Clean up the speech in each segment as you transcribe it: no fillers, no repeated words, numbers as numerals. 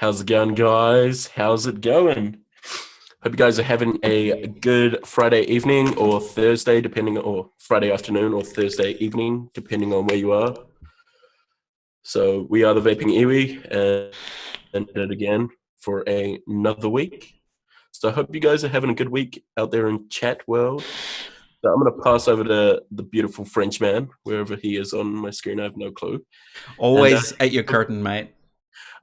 How's it going, guys? How's it going? Hope you guys are having a good Friday evening or Thursday, or Friday afternoon or Thursday evening, depending on where you are. So we are the Vaping Iwi and it again for another week. So I hope you guys are having a good week out there in chat world. So I'm going to pass over to the beautiful French man, wherever he is on my screen. I have no clue. And Always at your curtain, mate.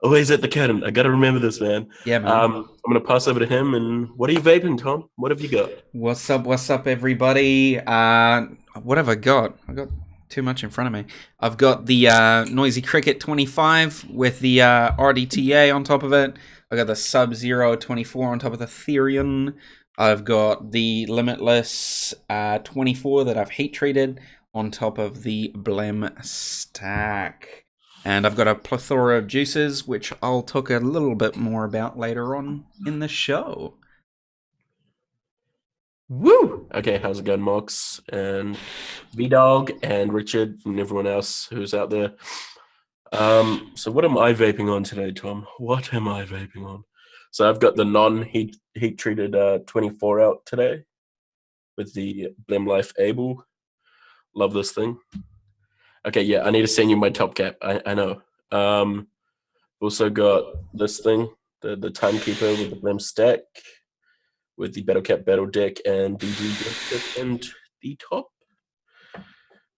always at the curtain. I got to remember this, man. Yeah, man. I'm going to pass over to him. And what are you vaping, Tom? What have you got? What's up, everybody? What have I got? I got too much in front of me. I've got the Noisy Cricket 25 with the RDTA on top of it. I got the Sub-Zero 24 on top of the Therion. I've got the Limitless 24 that I've heat treated on top of the Blem stack. And I've got a plethora of juices, which I'll talk a little bit more about later on in the show. Woo! Okay, how's it going, Mox and V Dog and Richard and everyone else who's out there? So what am I vaping on today, Tom? What am I vaping on? So I've got the non-heat treated 24 out today with the Blem Life Able. Love this thing. Okay, yeah, I need to send you my top cap. I know. Also got this thing, the Timekeeper with the Blem stack, with the Battle Cap Battle Deck and DG and the top.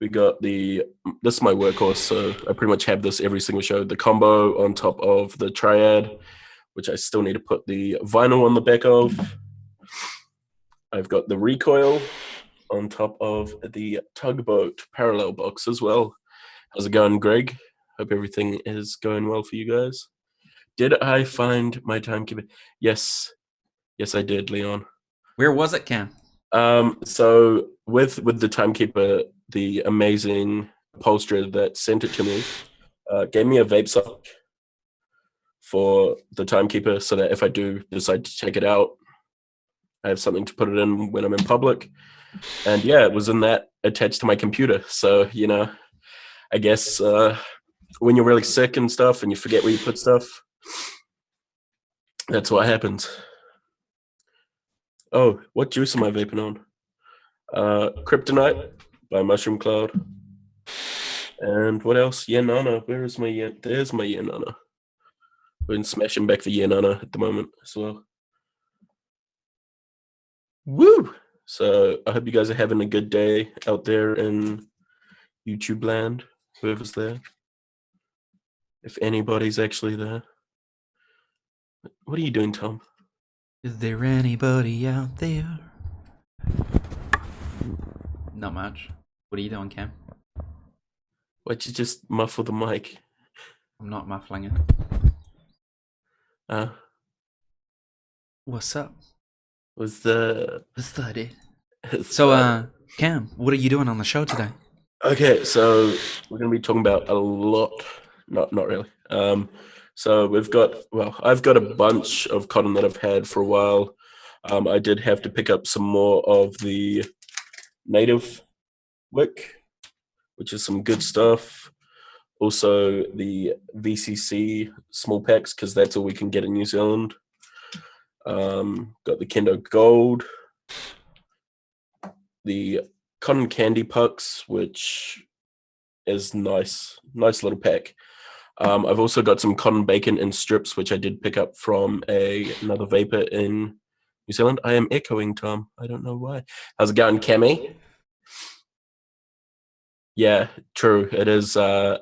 We got this is my workhorse, so I pretty much have this every single show. The combo on top of the Triad, which I still need to put the vinyl on the back of. I've got the recoil on top of the Tugboat parallel box as well. How's it going, Greg? Hope everything is going well for you guys. Did I find my timekeeper? Yes, I did, Leon. Where was it, Cam? So with the timekeeper, the amazing upholsterer that sent it to me gave me a vape sock for the timekeeper, so that if I do decide to take it out, I have something to put it in when I'm in public. And yeah, it was in that attached to my computer. So I guess when you're really sick and stuff, and you forget where you put stuff, that's what happens. Oh, what juice am I vaping on? Kryptonite by Mushroom Cloud. And what else? Nana. Where is my Yen? There's my Nana. We're in smashing back the Nana at the moment as well. Woo! So I hope you guys are having a good day out there in YouTube land, whoever's there. If anybody's actually there. What are you doing, Tom? Is there anybody out there? Not much. What are you doing, Cam? Why'd you just muffle the mic? I'm not muffling it. What's up? Was the What's that? So, Cam, what are you doing on the show today? Okay, so we're gonna be talking about a lot. Not really. So I've got a bunch of cotton that I've had for a while. I did have to pick up some more of the native wick, which is some good stuff. Also, the VCC small packs, because that's all we can get in New Zealand. Got the Kendo Gold, the cotton candy pucks, which is nice little pack. I've also got some cotton bacon in strips, which I did pick up from another vapor in New Zealand. I am echoing, Tom. I don't know why. How's it going, Cammy? Yeah, true. It is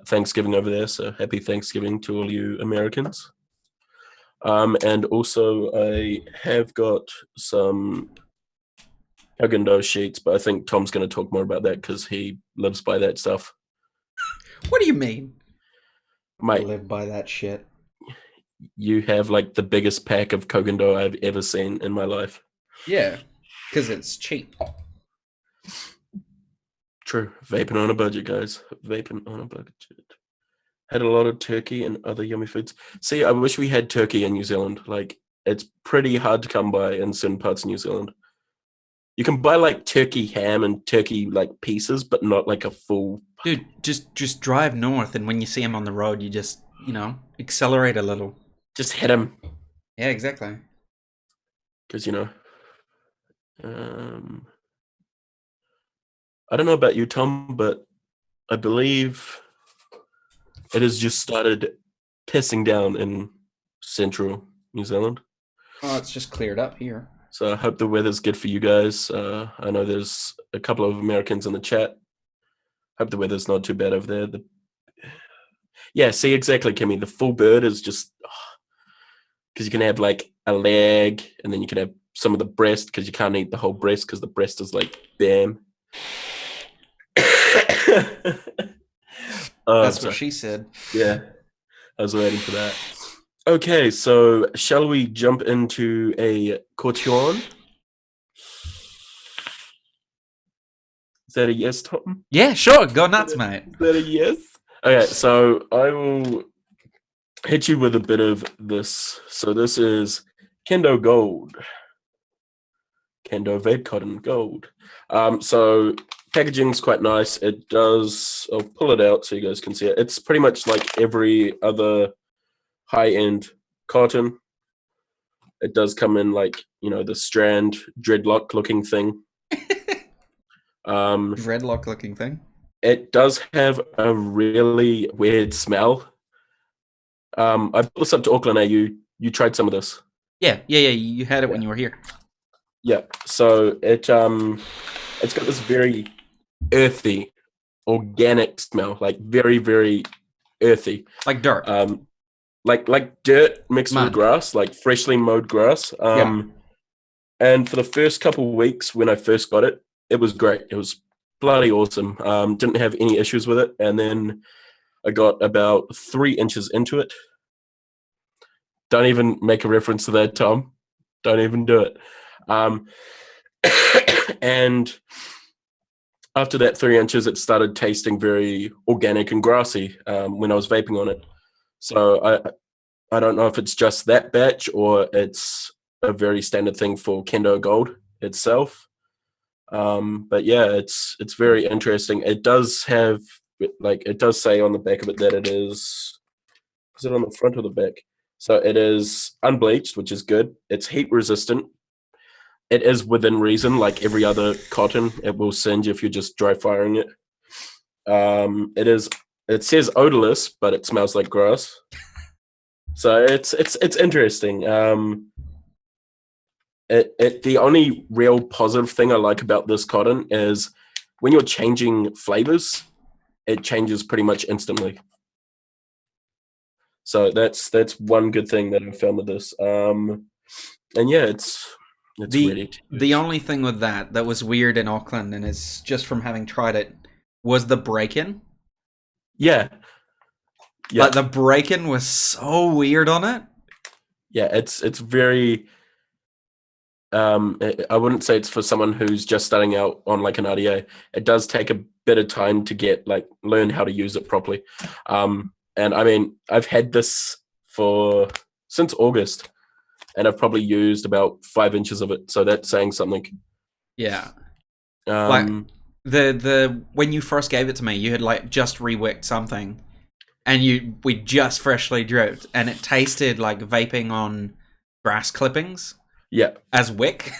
Thanksgiving over there, so happy Thanksgiving to all you Americans. And also, I have got some Häagen-Dazs sheets, but I think Tom's going to talk more about that because he lives by that stuff. What do you mean? I Mate, live by that shit. you have like the biggest pack of Häagen-Dazs I've ever seen in my life. Yeah, because it's cheap. True. Vaping on a budget, guys. Vaping on a budget. Had a lot of turkey and other yummy foods. See, I wish we had turkey in New Zealand. Like, it's pretty hard to come by in certain parts of New Zealand. You can buy like turkey ham and turkey like pieces, but not like a full. Dude, just drive north, and when you see them on the road, you just accelerate a little. Just hit him, Yeah, exactly. because um, I don't know about you, Tom, but I believe it has just started pissing down in central New Zealand. Oh, it's just cleared up here. So I hope the weather's good for you guys. I know there's a couple of Americans in the chat. Hope the weather's not too bad over there. Yeah, see, exactly, Kimmy. The full bird is just because you can have like a leg, and then you can have some of the breast because you can't eat the whole breast because the breast is like bam. I'm That's what sorry. she said. Yeah, I was waiting for that. Okay, so shall we jump into a caution? Is that a yes, Tom? Yeah, sure. Go nuts, mate. Is that a yes? Okay, so I will hit you with a bit of this. So this is Kendo Gold. Kendo Vape Cotton Gold. So packaging's quite nice. It does. I'll pull it out so you guys can see it. It's pretty much like every other high-end cotton. It does come in like the strand dreadlock looking thing. Dreadlock looking thing. It does have a really weird smell. I put this up to Auckland. You tried some of this? Yeah. You had it when you were here. Yeah. So it's got this very earthy, organic smell, like very, very earthy, Like dirt. like dirt mixed with Mud. grass, like freshly mowed grass. Yeah. And for the first couple of weeks when I first got it, it was great. It was bloody awesome. Didn't have any issues with it, and then I got about 3 inches into it. Don't even make a reference to that, Tom. Don't even do it. Um, and after that 3 inches, it started tasting very organic and grassy when I was vaping on it. So I don't know if it's just that batch or it's a very standard thing for Kendo Gold itself. But yeah, it's very interesting. It does have it does say on the back of it that it is. Is it on the front or the back? So it is unbleached, which is good. It's heat resistant. It is within reason, like every other cotton. It will singe if you're just dry firing it. It is. It says odorless, but it smells like grass. So it's interesting. The only real positive thing I like about this cotton is when you're changing flavors, it changes pretty much instantly. So that's one good thing that I found with this. And yeah, it's ready to The use. only thing with that was weird in Auckland, and it's just from having tried it, was the break-in. Yeah, Like the break-in was so weird on it. Yeah, it's very. I wouldn't say it's for someone who's just starting out on like an RDA. It does take a bit of time to get learn how to use it properly. And I mean, I've had this for since August, and I've probably used about 5 inches of it. So that's saying something. Yeah. Like Um, the when you first gave it to me, you had like just rewicked something, and we just freshly dripped, and it tasted like vaping on grass clippings yeah, as wick.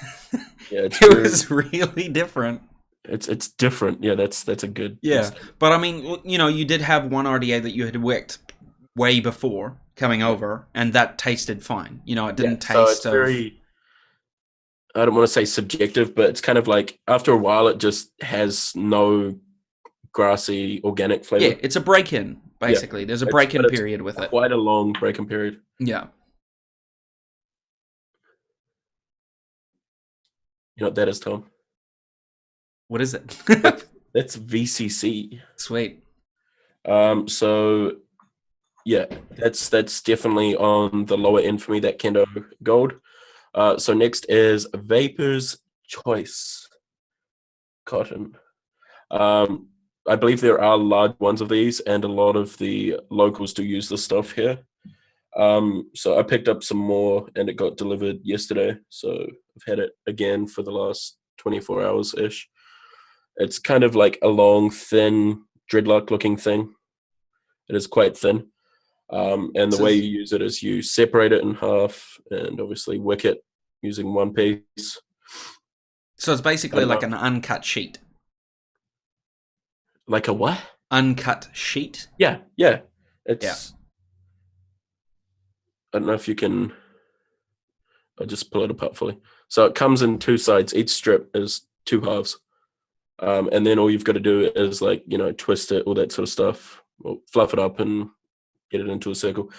yeah, it's It was really different. it's different. Yeah, that's a good. Yeah, but I mean, you did have one RDA that you had wicked way before coming over, and that tasted fine. It Yeah, didn't so it's taste of. very. I don't want to say subjective, but it's kind of like after a while, it just has no grassy organic Yeah, flavor. it's a break-in Yeah, basically. There's a break-in period with it. quite a long break-in period. Yeah. You know what that is, Tom? What is it? That's VCC. Sweet. So yeah, that's definitely on the lower end for me. That Kendo Gold. So next is Vapor's Choice Cotton. I believe there are large ones of these, and a lot of the locals do use this stuff here. So I picked up some more, and it got delivered yesterday. So I've had it again for the last 24 hours ish. It's kind of like a long, thin dreadlock looking thing. It is quite thin. And the way you use it is you separate it in half and obviously wick it using one piece. So it's basically like an uncut sheet. Like a what? Uncut sheet? Yeah. It's. I don't know if you can. I'll just pull it apart fully. So it comes in two sides. Each strip is two halves. And then all you've got to do is twist it, all that sort of stuff. Well, fluff it up and get it into a circle.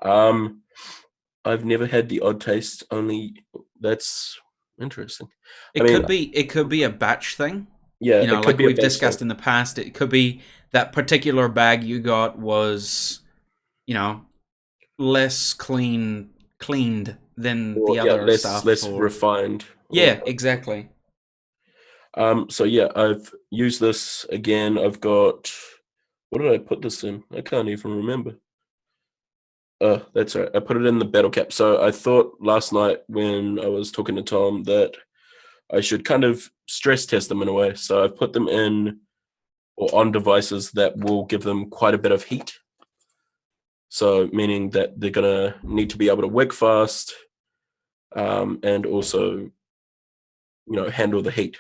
I've never had the odd taste. Only that's interesting. It could be a batch thing. Yeah, you know, it could like be we've discussed in the past. It could be that particular bag you got was, less cleaned than the other stuff. Less refined. Yeah, exactly. So yeah, I've used this again. I've got, what did I put this in? I can't even remember. That's right. I put it in the battle cap. So I thought last night when I was talking to Tom that I should kind of stress test them in a way. So I've put them in or on devices that will give them quite a bit of heat. So meaning that they're gonna need to be able to wick fast, and also, handle the heat.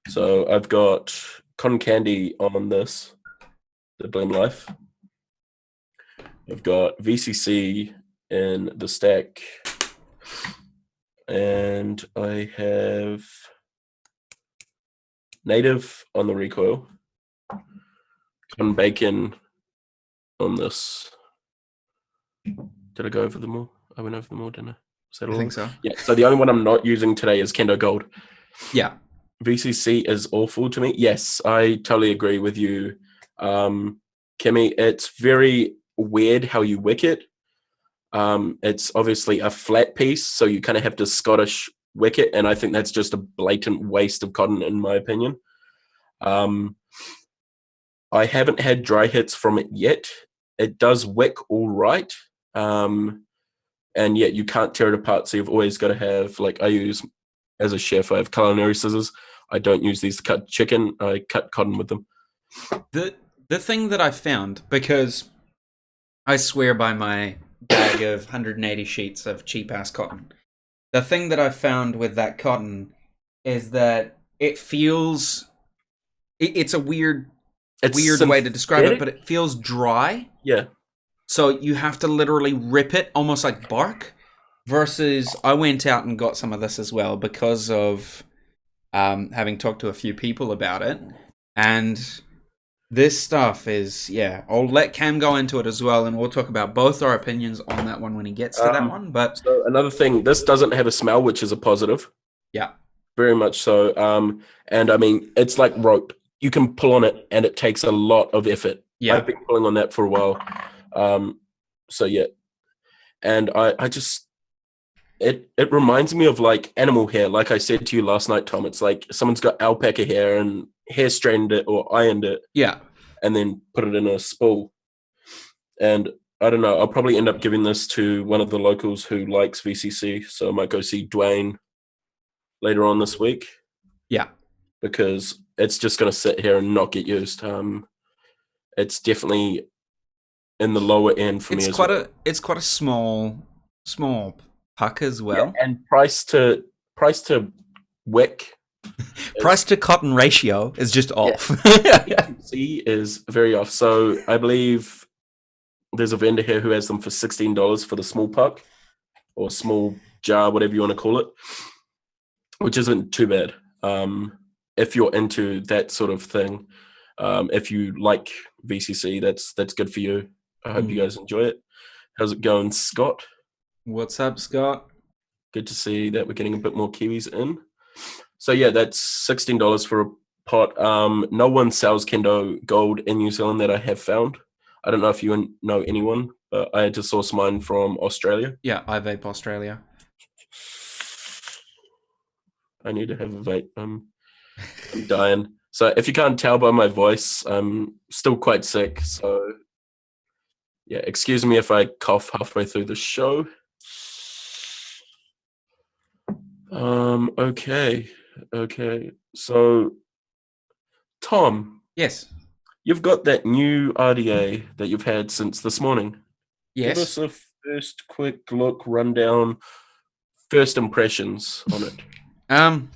So I've got cotton candy on this, the Blend Life. I've got VCC in the stack, and I have Native on the recoil, cotton bacon on this. Did I go over them all? I went over them all, didn't I? I think so. Yeah. So the only one I'm not using today is Kendo Gold. Yeah. VCC is awful to me. Yes, I totally agree with you, Kimmy. It's very weird how you wick it. It's obviously a flat piece, so you kind of have to Scottish wick it, and I think that's just a blatant waste of cotton, in my opinion. I haven't had dry hits from it yet. It does wick all right, and yet you can't tear it apart, so you've always got to have, I use, as a chef, I have culinary scissors. I don't use these to cut chicken. I cut cotton with them. The thing that I found, because I swear by my bag of 180 sheets of cheap-ass cotton, the thing that I found with that cotton is that it feels... It's a weird way to describe it, but it feels dry. Yeah. So you have to literally rip it, almost like bark. Versus, I went out and got some of this as well because of having talked to a few people about it. And this stuff is, I'll let Cam go into it as well, and we'll talk about both our opinions on that one when he gets to that one. But so another thing, this doesn't have a smell, which is a positive. Yeah. Very much so. And I mean, it's like rope. You can pull on it, and it takes a lot of effort. Yeah. I've been pulling on that for a while. So yeah. And I just... It reminds me of like animal hair. Like I said to you last night, Tom, it's like someone's got alpaca hair and hair straightened it or ironed it. Yeah. And then put it in a spool. And I don't know, I'll probably end up giving this to one of the locals who likes VCC. So I might go see Dwayne later on this week. Yeah. Because it's just going to sit here and not get used. It's definitely in the lower end for me as well. It's quite a small puck as well. Yeah, and price to wick, price to cotton ratio is just off. C is very off. So I believe there's a vendor here who has them for $16 for the small puck or small jar, whatever you want to call it, which isn't too bad. If you're into that sort of thing, if you like VCC, that's good for you. I hope you guys enjoy it. How's it going, Scott? What's up, Scott? Good to see that we're getting a bit more Kiwis in. So yeah, that's $16 for a pot. No one sells Kendo Gold in New Zealand that I have found. I don't know if you know anyone, but I had to source mine from Australia. Yeah, I vape Australia. I need to have a vape. I'm dying. So if you can't tell by my voice, I'm still quite sick. So yeah, excuse me if I cough halfway through the show. Okay. So, Tom. Yes. You've got that new RDA that you've had since this morning. Give Yes. us a first quick look, rundown, first impressions on it. Um.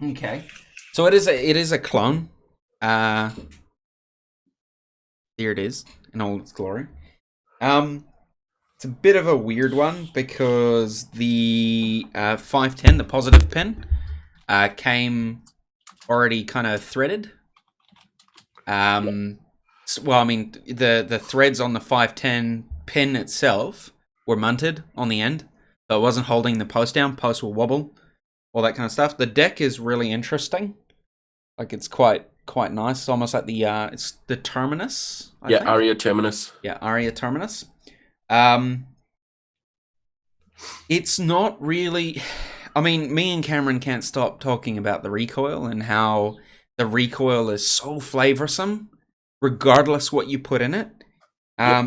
Okay. So it is a clone. Uh. Here it is in all its glory. Um. It's a bit of a weird one because the 510, the positive pin, came already kind of threaded. Well, I mean, the threads on the 510 pin itself were munted on the end, so it wasn't holding the post down. Post will wobble, all that kind of stuff. The deck is really interesting. Like it's quite nice. It's almost like it's the terminus. I think. Aria Terminus. Yeah, Aria terminus. Um, it's not really. I mean, me and Cameron can't stop talking about the recoil and how the recoil is so flavorsome, regardless what you put in it.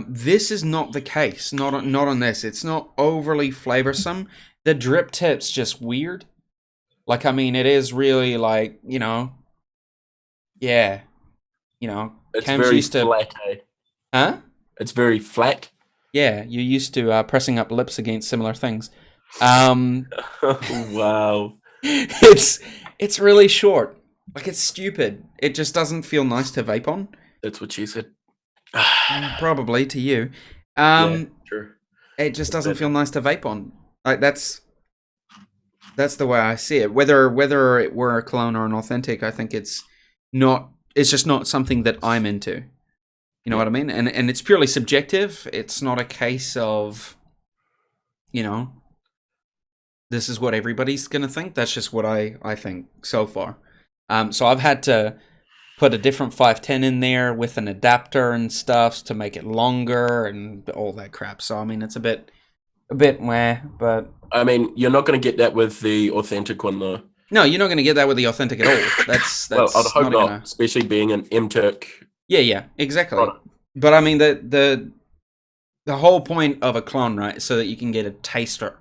This is not the case. Not on this. It's not overly flavorsome. The drip tip's just weird. Like, I mean, it is really like, yeah, It's Cam's very used to, flat, eh? huh? It's very flat. Yeah, you're used to pressing up lips against similar things. Um, Wow. it's really short. Like it's stupid. It just doesn't feel nice to vape on. That's what she said. Probably to you. Yeah, sure. It just That's doesn't better. feel nice to vape on. Like that's the way I see it. Whether it were a clone or an authentic, I think it's not. It's just not something that I'm into. You know what I mean? And it's purely subjective. It's not a case of, this is what everybody's gonna think. That's just what I think so far. So I've had to put a different 510 in there with an adapter and stuff to make it longer and all that crap. So I mean, it's a bit meh, but I mean, you're not going to get that with the authentic one, though. no, you're not going to get that with the authentic at all. That's Well, I'd that's hope not even not, especially being an Mterk yeah, exactly. product. But I mean the whole point of a clone, right, so that you can get a taster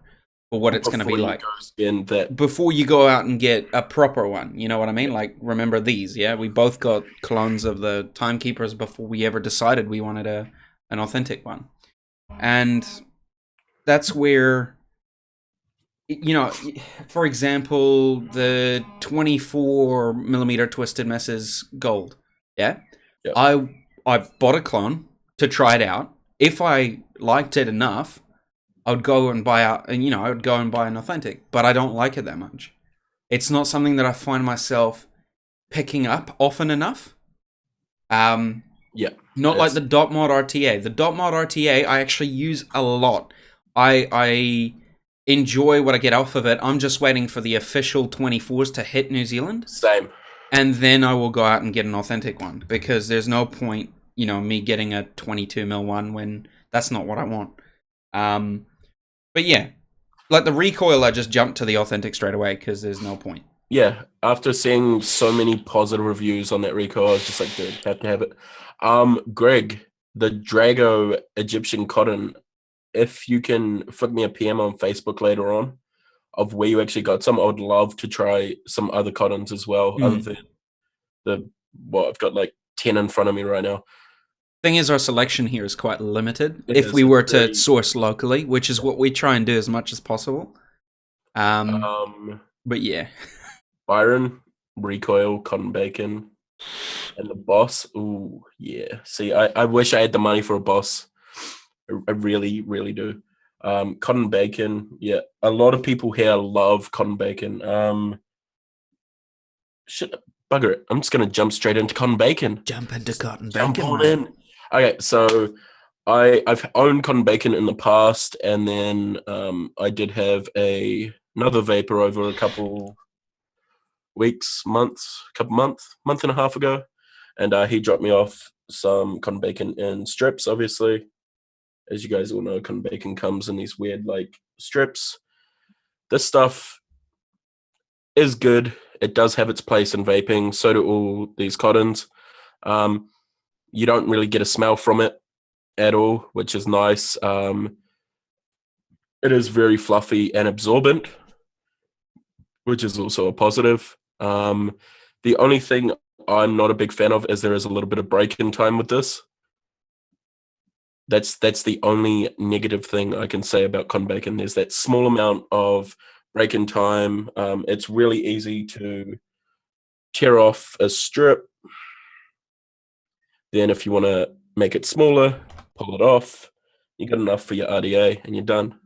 for what it's going to be Before you like go spend that. before you go out and get a proper one. You know what I mean? Like remember these, yeah? We both got clones of the timekeepers before we ever decided we wanted an authentic one. And that's where, for example, the 24 millimeter Twisted Messes gold. Yeah, Yep. I bought a clone to try it out. If I liked it enough, I would go and buy out, and I would go and buy an authentic. But I don't like it that much. It's not something that I find myself picking up often enough. Yeah. Not like the Dot Mod RTA. The Dot Mod RTA I actually use a lot. I enjoy what I get off of it. I'm just waiting for the official 24s to hit New Zealand. Same. And then I will go out and get an authentic one. Because there's no point, me getting a 22mm one when that's not what I want. But yeah. Like the recoil, I just jumped to the authentic straight away because there's no point. Yeah. After seeing so many positive reviews on that recoil, I was just like, dude, have to have it. Greg, the Drago Egyptian cotton, if you can flick me a PM on Facebook later on of where you actually got some, I would love to try some other cottons as well, other than I've got like 10 in front of me right now. Thing is, our selection here is quite limited. It if is, we it's were to very- source locally, which is what we try and do as much as possible. But yeah, Byron, recoil, cotton bacon, and the boss. Ooh, yeah. See, I wish I had the money for a boss. I really, really do. Cotton bacon, yeah. A lot of people here love cotton bacon. Shit, bugger it. I'm just gonna jump straight into cotton bacon. jump into cotton Jump bacon, on man. in. Okay, so I've owned cotton bacon in the past, and then I did have another vapor over a couple weeks, month and a half ago, and he dropped me off some cotton bacon in strips. Obviously, as you guys all know, cotton bacon comes in these weird like strips. This stuff is good. It does have its place in vaping. So do all these cottons. You don't really get a smell from it at all, which is nice. It is very fluffy and absorbent, which is also a positive. The only thing I'm not a big fan of is there is a little bit of break-in time with this. That's the only negative thing I can say about cotton bacon. There's that small amount of break-in time. It's really easy to tear off a strip. Then if you want to make it smaller, pull it off. You got enough for your RDA, and you're done.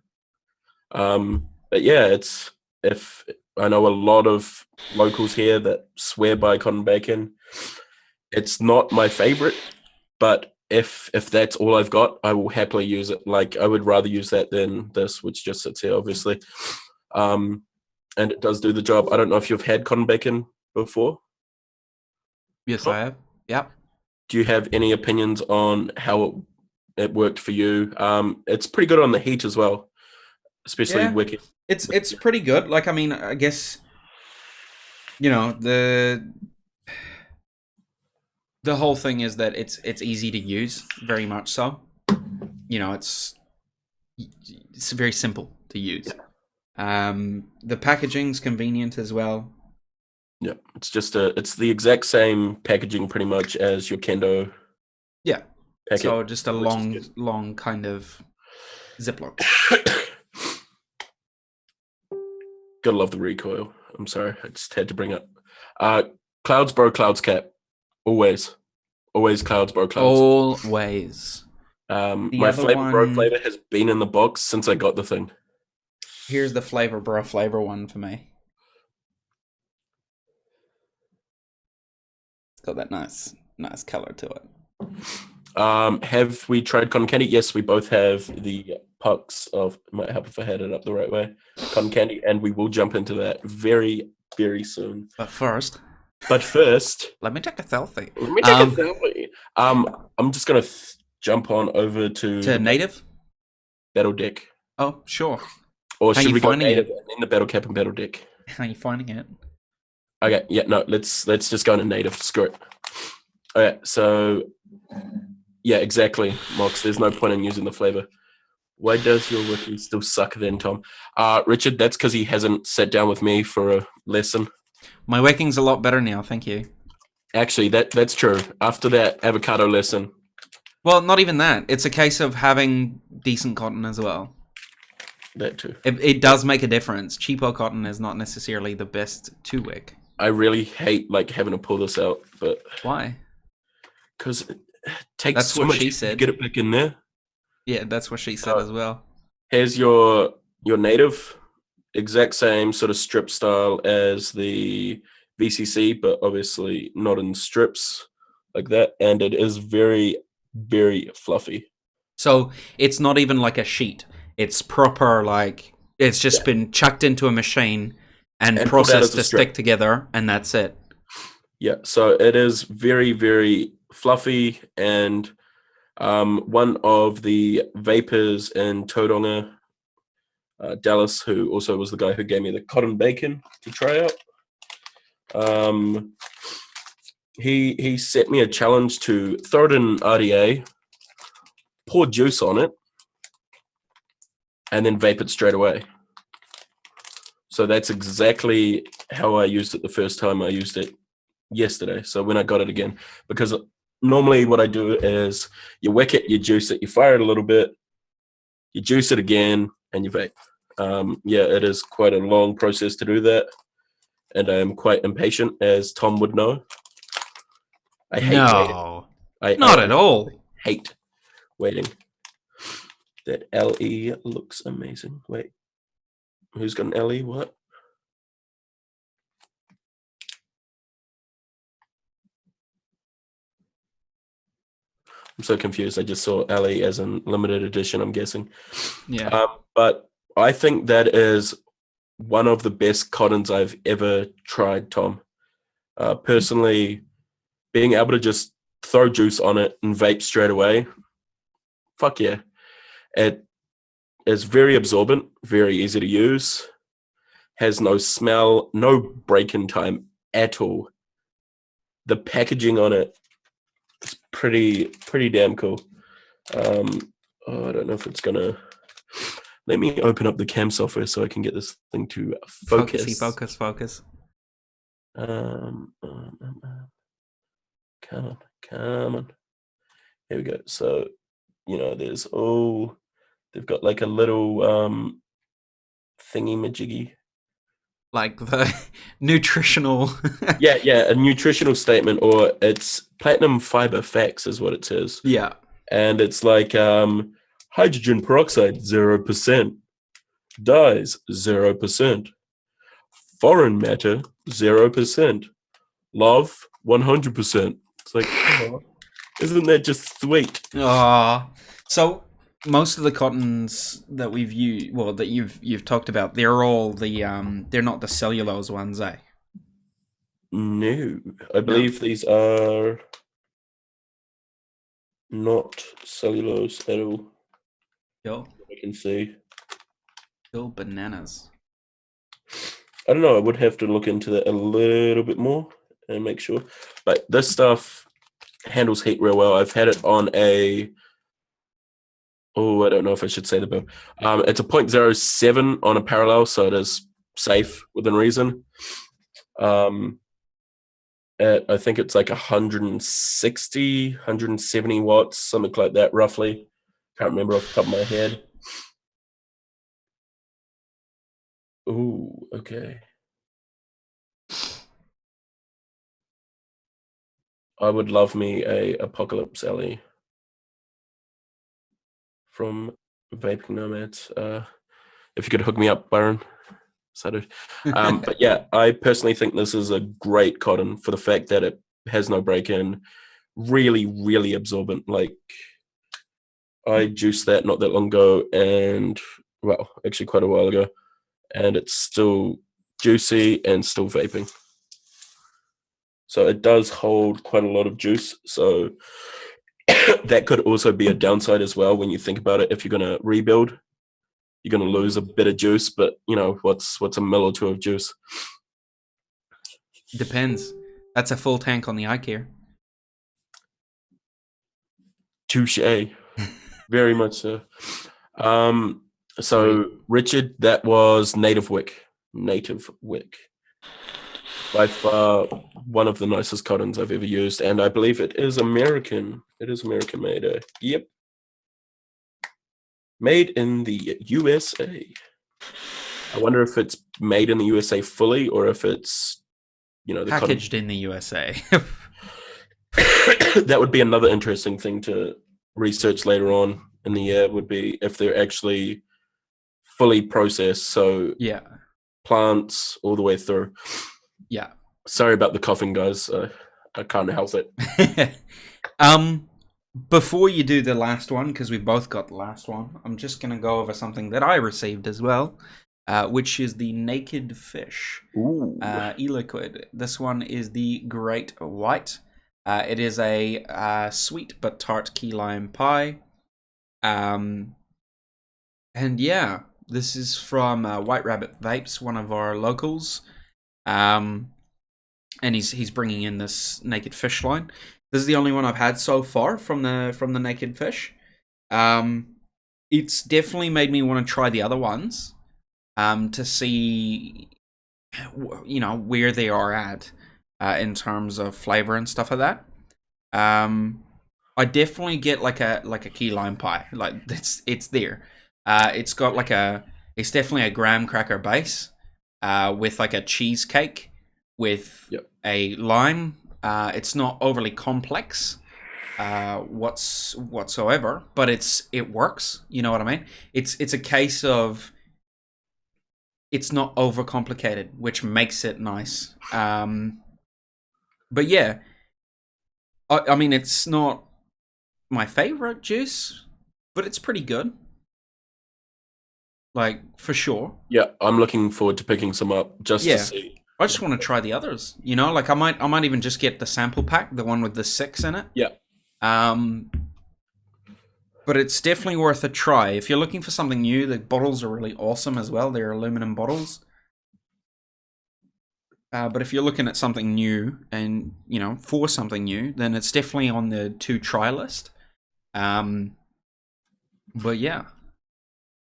But yeah, it's if I know a lot of locals here that swear by cotton bacon. It's not my favorite, but if that's all I've got, I will happily use it. Like I would rather use that than this, which just sits here, obviously. And it does do the job. I don't know if you've had cotton bacon before. Yes, I have. Yep. Do you have any opinions on how it worked for you? It's pretty good on the heat as well, especially Yeah, wicked. it's pretty good. Like, I mean, I guess you know the whole thing is that it's easy to use, very much so. You know, it's very simple to use. The packaging's convenient as well. Yeah, it's just it's the exact same packaging pretty much as your Kendo Yeah. packet. So just a which is good. long kind of Ziploc. Gotta love the recoil. I'm sorry, I just had to bring up. Clouds, bro, clouds cap. Always clouds, bro, clouds. Always. The My other flavor, bro, one, flavor has been in the box since I got the thing. here's the flavor bro flavor one for me. It's got that nice color to it. Have we tried cotton candy? Yes, we both have the pucks of. Might help if I had it up the right way. Cotton candy, and we will jump into that very, very soon. But first, Let let me take a selfie. let me take a selfie. I'm just gonna jump on over to To native? battle deck, Oh, sure. or How should you we go finding native it? and in the battle cap and battle deck? How you finding it? Okay, yeah, no, let's just go into native. Screw it. Okay, so yeah, exactly, Mox. There's no point in using the flavor. Why does your wiki still suck then, Tom? Richard, that's because he hasn't sat down with me for a lesson. My waking's a lot better now, thank you. Actually, that's true. After that avocado lesson, Well, not even that. It's a case of having decent cotton as well. that too. It does make a difference. Cheapo cotton is not necessarily the best to wick. I really hate like having to pull this out, but Why? because it takes That's so what much she effort to said. get it back in there. Yeah, that's what she said as well. Here's your native, exact same sort of strip style as the VCC, but obviously not in strips like that, and it is very, very fluffy. So it's not even like a sheet. It's proper, like, it's just been chucked into a machine and And pulled out as processed a to strip. stick together, and that's it. Yeah, so it is very, very fluffy, and one of the vapors in Tauranga, Dallas, who also was the guy who gave me the cotton bacon to try out. He set me a challenge to throw it in RDA, pour juice on it, and then vape it straight away. So that's exactly how I used it the first time. I used it yesterday. So when I got it again, because normally what I do is you wick it, you juice it, you fire it a little bit, you juice it again, and you vape. Yeah, it is quite a long process to do that, and I am quite impatient, as Tom would know. I hate waiting. No, I not at all. hate waiting. That LE looks amazing. Wait, who's got an LE? What? I'm so confused. I just saw LE as in limited edition, I'm guessing. Yeah. But I think that is one of the best cottons I've ever tried, Tom. Personally, being able to just throw juice on it and vape straight away, fuck yeah. It is very absorbent, very easy to use, has no smell, no break-in time at all. The packaging on it is pretty damn cool. I don't know if it's gonna. Let me open up the cam software so I can get this thing to focus. Focus. Come on. Here we go. So there's they've got like a little thingy majiggy. Like the nutritional. Yeah, a nutritional statement, or it's platinum fiber facts is what it says. Yeah. And it's like hydrogen peroxide 0%, dyes 0%, foreign matter 0%, love 100%. It's like, oh, isn't that just sweet? So most of the cottons that we've used, well, that you've talked about, they're all they're not the cellulose ones, eh? No, I No. believe these are not cellulose at all. Yo, I can see. yo, bananas. I don't know. I would have to look into that a little bit more and make sure. But this stuff handles heat real well. I've had it on a. Oh, I don't know if I should say the bill. It's a 0.07 on a parallel, so it is safe within reason. I think it's like 160, 170 watts, something like that, roughly. Can't remember off the top of my head. Ooh, okay. I would love me a Apocalypse Alley from Vaping Nomads. If you could hook me up, Byron. Excited. But yeah, I personally think this is a great cotton for the fact that it has no break-in. Really, really absorbent. Like, I juiced that not that long ago, and well, actually quite a while ago, and it's still juicy and still vaping. So it does hold quite a lot of juice. So that could also be a downside as well when you think about it. If you're going to rebuild, you're going to lose a bit of juice, but what's a mill or two of juice? Depends. That's a full tank on the eye care. Touche. Very much so. So Sweet. Richard, that was Native Wick. Native Wick. By far one of the nicest cottons I've ever used, and I believe it is American. It is American made. Yep. Made in the USA. I wonder if it's made in the USA fully, or if it's, the Packaged in the USA. That would be another interesting thing to research later on in the year, would be if they're actually fully processed. So Yeah. plants all the way through. Yeah. Sorry about the coughing, guys. I can't help it. Before you do the last one, because we both got the last one, I'm just gonna go over something that I received as well, which is the Naked Fish Ooh. e-liquid. This one is the Great White. It is a sweet but tart key lime pie. And yeah, this is from White Rabbit Vapes, one of our locals. And he's bringing in this Naked Fish line. This is the only one I've had so far from the Naked Fish. It's definitely made me want to try the other ones, to see, where they are at, in terms of flavor and stuff like that. I definitely get like a key lime pie. Like it's there. It's got it's definitely a graham cracker base, with like a cheesecake with a lime. It's not overly complex, whatsoever, but it works. You know what I mean? It's a case of it's not overcomplicated, which makes it nice. But yeah, I mean, it's not my favorite juice, but it's pretty good. Like, for sure. Yeah, I'm looking forward to picking some up just to see. I just want to try the others. Like I might even just get the sample pack, the one with the 6 in it. Yeah. But it's definitely worth a try. If you're looking for something new, the bottles are really awesome as well. They're aluminum bottles. But if you're looking at something new and, for something new, then it's definitely on the to try list. But yeah.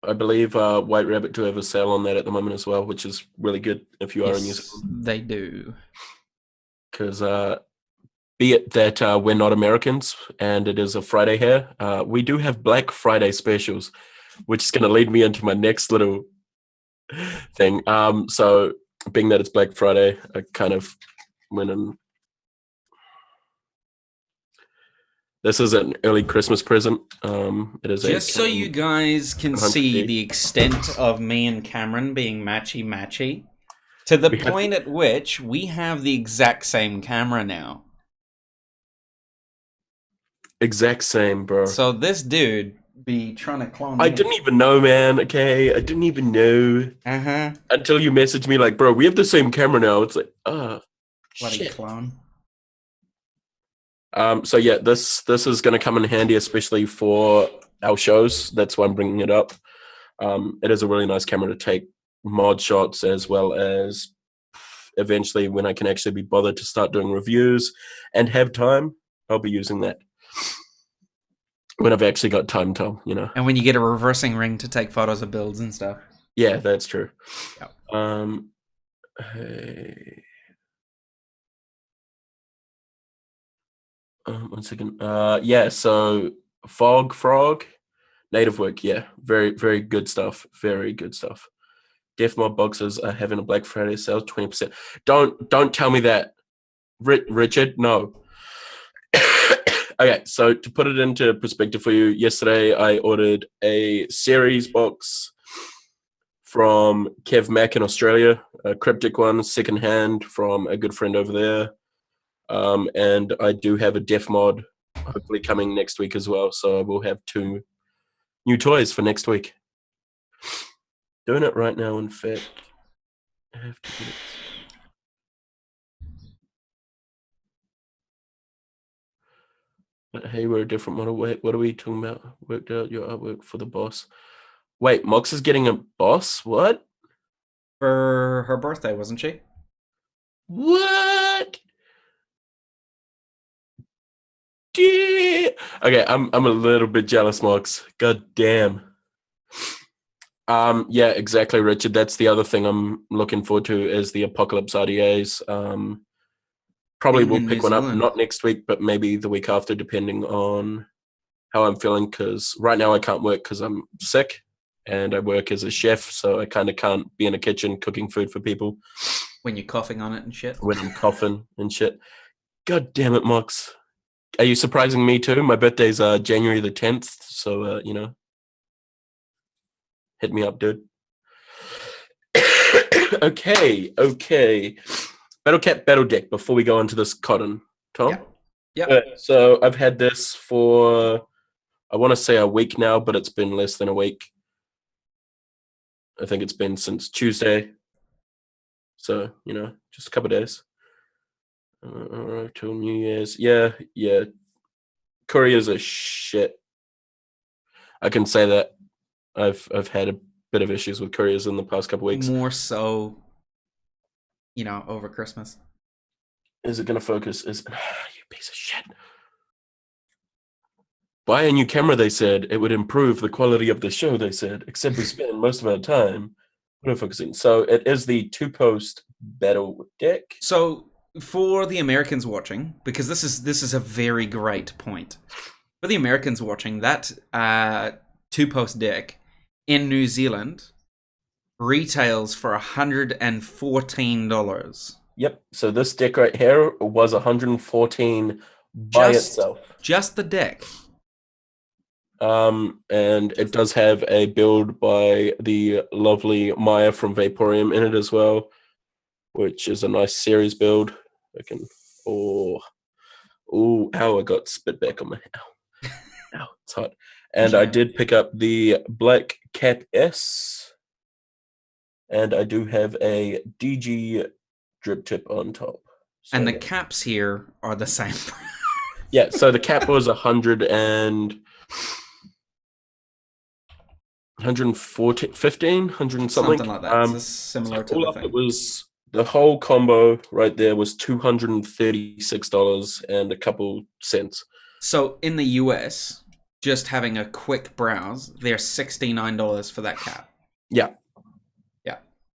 I believe White Rabbit do have a sale on that at the moment as well, which is really good if you are in New Zealand. They do. Because be it that we're not Americans and it is a Friday here, we do have Black Friday specials, which is going to lead me into my next little thing. So, being that it's Black Friday, I kind of went and this is an early Christmas present. It is Just so you guys can see 100D. the extent of me and Cameron being matchy-matchy, to the point at which we have the exact same camera now. Exact same, bro. So this dude be trying to clone me. I didn't even know, man. Okay, I didn't even know until you messaged me like, bro, we have the same camera now. It's like, Bloody shit. clone. So yeah, this is going to come in handy, especially for our shows. That's why I'm bringing it up. It is a really nice camera to take mod shots, as well as eventually when I can actually be bothered to start doing reviews and have time, I'll be using that. When I've actually got time, Tom, you know. And when you get a reversing ring to take photos of builds and stuff. Yeah, that's true. Yep. Hey. 1 second. Yeah, so Frog, native work, yeah. Very, very good stuff. Very good stuff. Def Mod boxes are having a Black Friday sale, 20%. Don't tell me that. Richard, no. Okay, so to put it into perspective for you, yesterday I ordered a series box from Kev Mack in Australia, a cryptic one, secondhand from a good friend over there. And I do have a Def Mod hopefully coming next week as well. So we'll have 2 new toys for next week. Doing it right now, in fact. I have to get it. But hey, we're a different model. Wait, what are we talking about? Worked out your artwork for the boss. Wait, Mox is getting a boss? What? For her birthday, wasn't she? What? Yeah. Okay, I'm a little bit jealous, Mox. God damn. Yeah, exactly, Richard. That's the other thing I'm looking forward to is the Apocalypse RDAs. Probably Being we'll in pick New one up, Zealand. not next week, but maybe the week after, depending on how I'm feeling. Because right now I can't work because I'm sick, and I work as a chef, so I kind of can't be in a kitchen cooking food for people When you're coughing on it and shit. when I'm coughing and shit. God damn it, Mox. Are you surprising me too? My birthday's January the 10th, so you know, hit me up, dude. Okay. Battle Cat Battle Deck. Before we go into this cotton, Tom. Yeah. So I've had this for I want to say a week now, but it's been less than a week. I think it's been since Tuesday. So you know, just a couple of days. Till New Year's. Yeah. Couriers are shit. I can say that. I've had a bit of issues with couriers in the past couple of weeks. More so, you know, over Christmas. Is it going to focus? You piece of shit. Buy a new camera, they said. It would improve the quality of the show, they said. Except we spend most of our time focusing. So it is the 2-post battle deck. So for the Americans watching, because this is a very great point. For the Americans watching, that 2-post deck in New Zealand retails for $114. Yep. So this deck right here was $114 by itself. Just the deck. And it does have a build by the lovely Maya from Vaporium in it as well, which is a nice series build. I can ow, I got spit back on my ow, it's hot. And I did pick up the Black Cap S, and I do have a DG drip tip on top. So, and the caps here are the same. Yeah, so the cap was 100 and 114, 15, 100 and something like that. It's similar so to all the up, thing. it was the whole combo right there was $236 and a couple cents. So in the US, just having a quick browse, they're $69 for that cap. Yeah.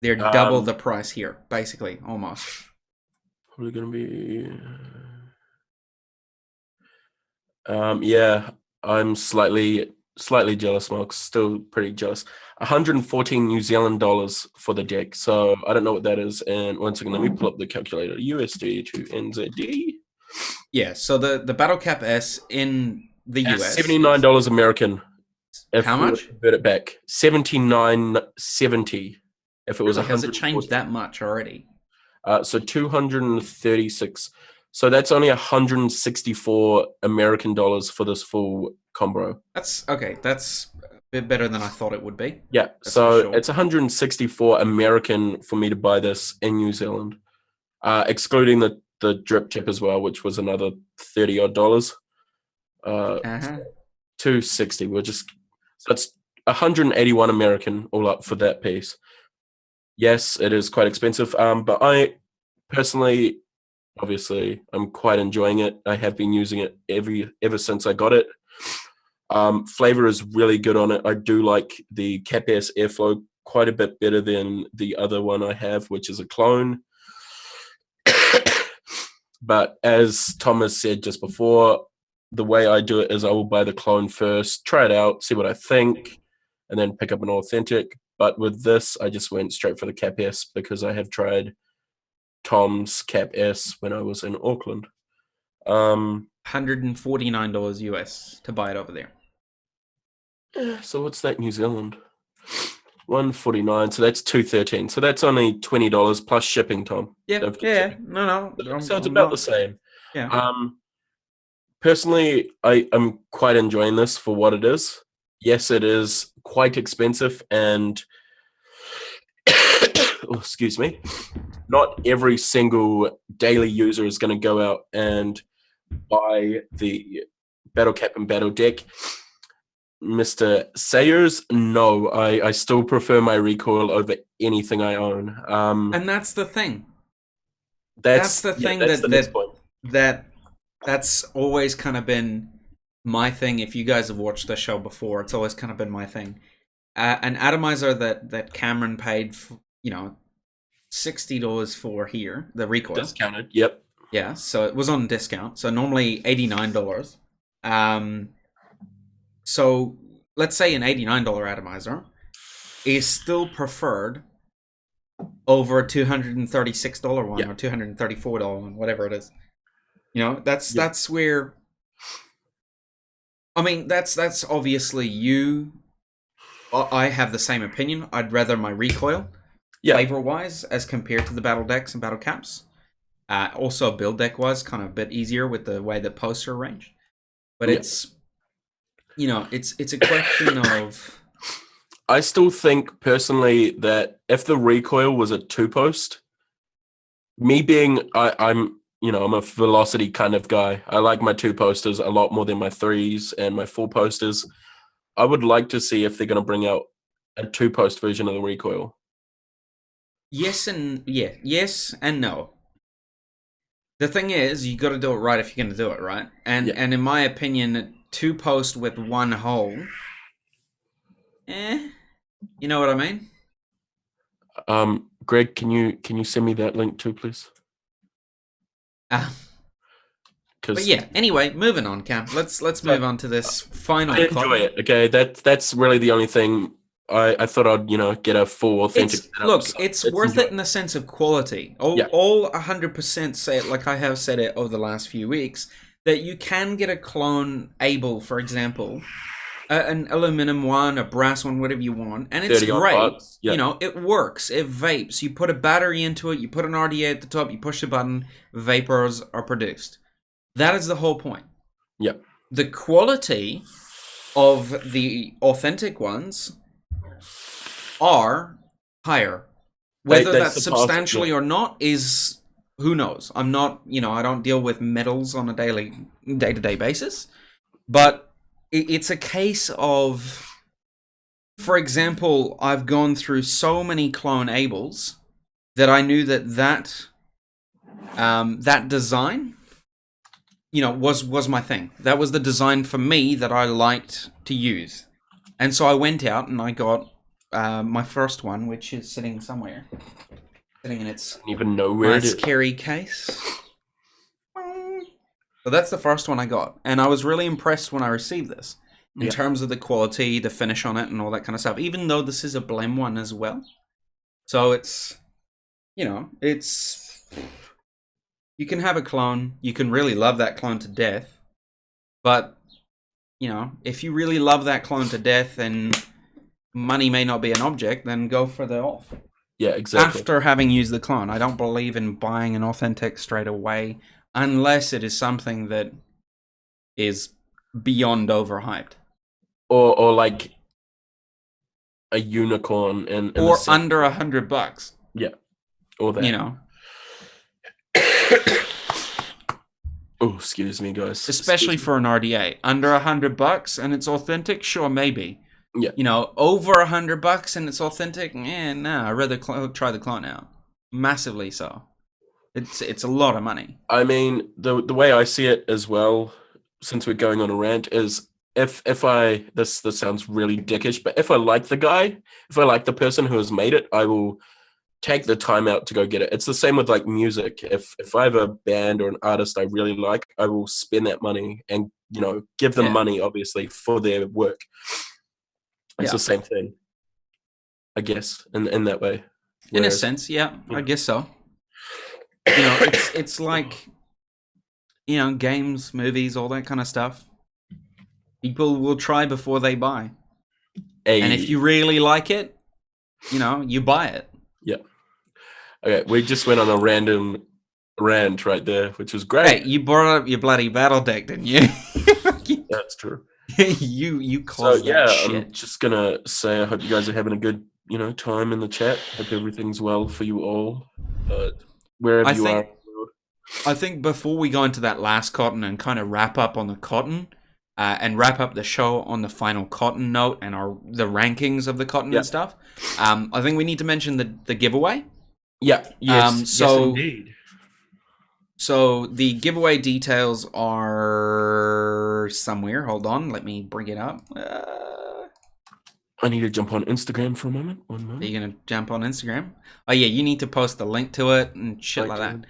They're double the price here, basically, almost. Probably gonna be Yeah, I'm slightly jealous, Mark. Still pretty jealous. 114 New Zealand dollars for the deck. So I don't know what that is. And once again, let me pull up the calculator. USD to NZD. Yeah, so the Battle Cap S in the US, $79 American. how If we were to much? convert it back, 79.70. If it was Really? Has it changed 114. that much already? So 236. So that's only 164 American dollars for this full combo. That's okay. That's a bit better than I thought it would be. Yeah, That's for so sure. it's 164 American for me to buy this in New Zealand, excluding the drip tip as well, which was another 30 odd dollars. Uh-huh. 260. So it's 181 American all up for that piece. Yes, it is quite expensive. But I personally, obviously, I'm quite enjoying it. I have been using it ever since I got it. Flavor is really good on it. I do like the Cap S Airflow quite a bit better than the other one I have, which is a clone. But as Thomas said just before, the way I do it is I will buy the clone first, try it out, see what I think, and then pick up an authentic. But with this, I just went straight for the Cap S because I have tried Tom's Cap S when I was in Auckland. $149 US to buy it over there. So what's that New Zealand? 149. So that's 213. So that's only $20 plus shipping, Tom. Yeah, Don't forget yeah. shipping. No, So it's I'm about the not. same. Yeah. Personally, I'm quite enjoying this for what it is. Yes, it is quite expensive, and oh, excuse me, not every single daily user is going to go out and buy the Battle Cap and Battle Deck. Mr. Sayers, no, I still prefer my recoil over anything I own. And that's the thing. That's That's the yeah, thing that's the next point. that's always kind of been my thing. If you guys have watched the show before, it's always kind of been my thing. An atomizer that Cameron paid, $60 for here, the recoil. Discounted. Yep. Yeah, so it was on discount. So normally $89. So let's say an $89 atomizer is still preferred over a $236 one or $234 one, whatever it is. That's where. I mean, that's obviously you. I have the same opinion. I'd rather my recoil, flavor-wise, as compared to the battle decks and battle caps. Also, build deck-wise, kind of a bit easier with the way that posts are arranged. But it's a question of. I still think personally that if the recoil was a 2-post, me being I'm I'm a velocity kind of guy. I like my 2-posters a lot more than my 3s and my 4-posters. I would like to see if they're going to bring out a 2-post version of the recoil. Yes and no. The thing is, you got to do it right if you're going to do it right. And in my opinion, 2-post with one hole. You know what I mean? Greg, can you send me that link too, please? But yeah, anyway, moving on, Cam. Let's move on to this final. I enjoy it. Okay, that's really the only thing. I thought I'd get a full authentic. It's worth it in the sense of quality. All 100% say it, like I have said it over the last few weeks, that you can get a clone able, for example, an aluminum one, a brass one, whatever you want, and it's great. It works. It vapes. You put a battery into it. You put an RDA at the top. You push the button. Vapors are produced. That is the whole point. Yep. The quality of the authentic ones are higher. Whether that's substantially or not is who knows. I'm not, I don't deal with metals on a day-to-day basis. But it's a case of, for example, I've gone through so many clone Ables that I knew that design, was my thing. That was the design for me that I liked to use. And so I went out and I got my first one, which is sitting somewhere. Sitting in its I don't even know where it is. Carry case. So that's the first one I got, and I was really impressed when I received this in Yeah. terms of the quality, the finish on it, and all that kind of stuff. Even though this is a blem one as well, so it's, you know, it's, you can have a clone, you can really love that clone to death, but you know, if you really love that clone to death and money may not be an object, then go for the off. Yeah, exactly. After having used the clone, I don't believe in buying an authentic straight away unless it is something that is beyond overhyped. Or like a unicorn in Or the under $100. yeah, or that. You know. Oh, excuse me, guys. Especially for an RDA. Under $100 and it's authentic, sure, maybe. Yeah. You know, over $100 and it's authentic, nah, I'd rather try the clone out. Massively so. It's a lot of money. I mean, the way I see it as well, since we're going on a rant, is if I this sounds really dickish, but if I like the guy, if I like the person who has made it, I will take the time out to go get it. It's the same with like music. If I have a band or an artist I really like, I will spend that money and, you know, give them money, obviously, for their work. It's the same thing, I guess, in that way. In a sense, yeah, I guess so. You know, it's like, you know, games, movies, all that kind of stuff. People will try before they buy. And if you really like it, you know, you buy it. Yeah. Okay, we just went on a random rant right there, which was great. Hey, you brought up your bloody battle deck, didn't you? That's true. you caused that shit. I'm just gonna say I hope you guys are having a good, you know, time in the chat. Hope everything's well for you all. But wherever you are. I think before we go into that last cotton and kind of wrap up on the cotton, and wrap up the show on the final cotton note and the rankings of the cotton and stuff, I think we need to mention the giveaway. Yeah. Yes. Yes, indeed. So the giveaway details are somewhere. Hold on, let me bring it up. I need to jump on Instagram for a moment. 1 moment. Are you gonna jump on Instagram? Oh yeah, you need to post the link to it and shit like that.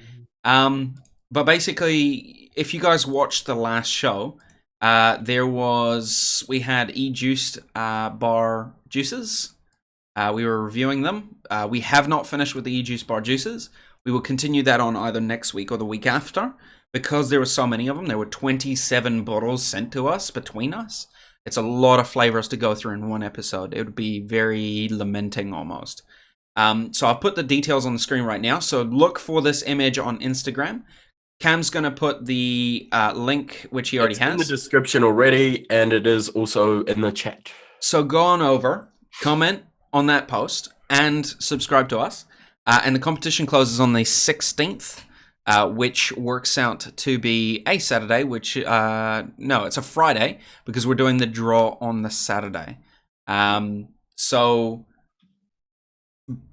But basically, if you guys watched the last show, we had e-juiced bar juices. We were reviewing them. We have not finished with the e-juice bar juices. We will continue that on either next week or the week after, because there were so many of them. There were 27 bottles sent to us between us. It's a lot of flavors to go through in one episode. It would be very lamenting almost. So I've put the details on the screen right now. So look for this image on Instagram. Cam's going to put the link, which he already has. In the description already, and it is also in the chat. So go on over, comment on that post, and subscribe to us. And the competition closes on the 16th, which works out to be a Saturday, no, it's a Friday, because we're doing the draw on the Saturday. So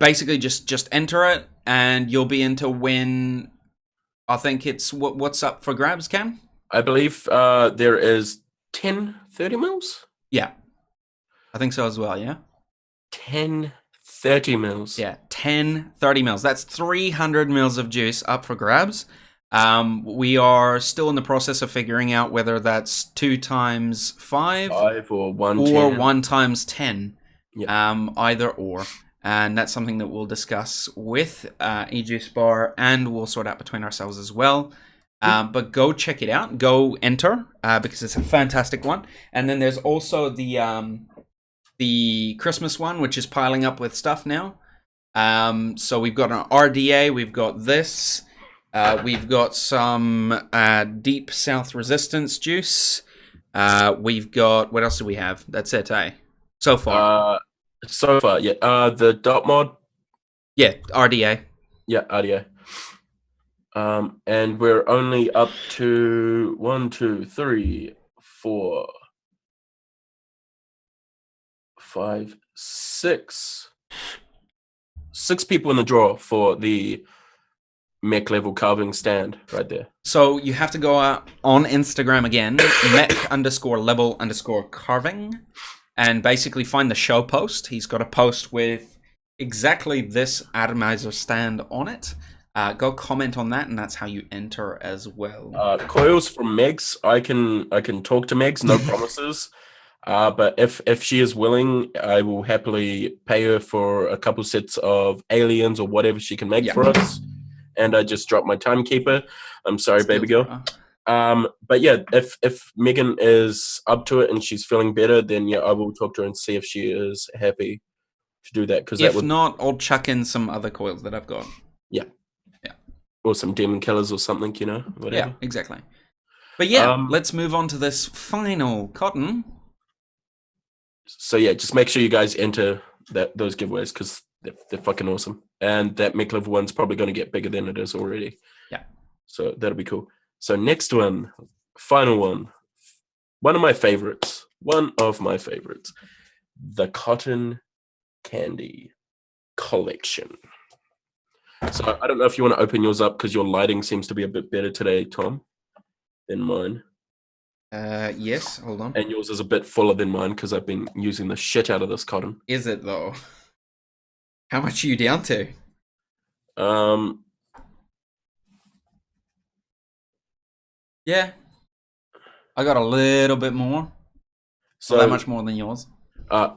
basically just enter it, and you'll be in to win. I think it's what's up for grabs, Cam? I believe there is 10 30 mils? Yeah. I think so as well, yeah? 10 30 mils. Yeah, 10 30 mils. That's 300 mils of juice up for grabs. We are still in the process of figuring out whether that's 2 times 5 or 1 or 1 times 10. Yeah. Either or. And that's something that we'll discuss with e-juice bar, and we'll sort out between ourselves as well. But go check it out. Go enter, because it's a fantastic one. And then there's also the Christmas one, which is piling up with stuff now. So we've got an RDA. We've got this. We've got some Deep South Resistance juice. We've got... What else do we have? That's it, eh? So far. Yeah. The dot mod. Yeah, RDA. Yeah, RDA. And we're only up to 1, 2, 3, 4, 5, 6. 6 people in the draw for the mech level carving stand right there. So you have to go out on Instagram again, mech_level_carving, and basically find the show post. He's got a post with exactly this atomizer stand on it. Go comment on that, and that's how you enter as well. Coils from Megs. I can talk to Megs. No promises. But if she is willing, I will happily pay her for a couple sets of aliens or whatever she can make for us. And I just dropped my timekeeper. I'm sorry, baby Skills, girl. bro. But yeah, if Megan is up to it and she's feeling better, then yeah, I will talk to her and see if she is happy to do that. Because that If would, not, I'll chuck in some other coils that I've got. yeah, Yeah. or some demon killers or something, whatever. Yeah, exactly. But yeah, Um, let's move on to this final cotton. So yeah, just make sure you guys enter those giveaways because they're fucking awesome. And that mech level one's probably going to get bigger than it is already. Yeah. So that'll be cool. So next one, final one of my favorites. The cotton candy collection. So I don't know if you want to open yours up because your lighting seems to be a bit better today, Tom, than mine. Yes, hold on. And yours is a bit fuller than mine because I've been using the shit out of this cotton. Is it though? How much are you down to? Yeah. I got a little bit more. So Not that much more than yours.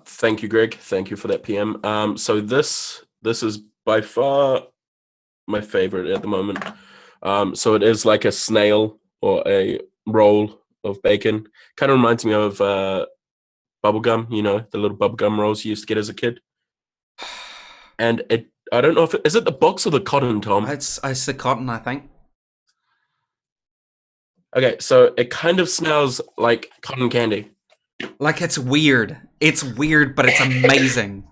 Thank you, Greg. Thank you for that PM. So this is by far my favorite at the moment. So it is like a snail or a roll of bacon. Kind of reminds me of bubblegum, the little bubblegum rolls you used to get as a kid. And I don't know if is it the box or the cotton, Tom? It's the cotton, I think. Okay, so it kind of smells like cotton candy. Like it's weird. It's weird, but it's amazing.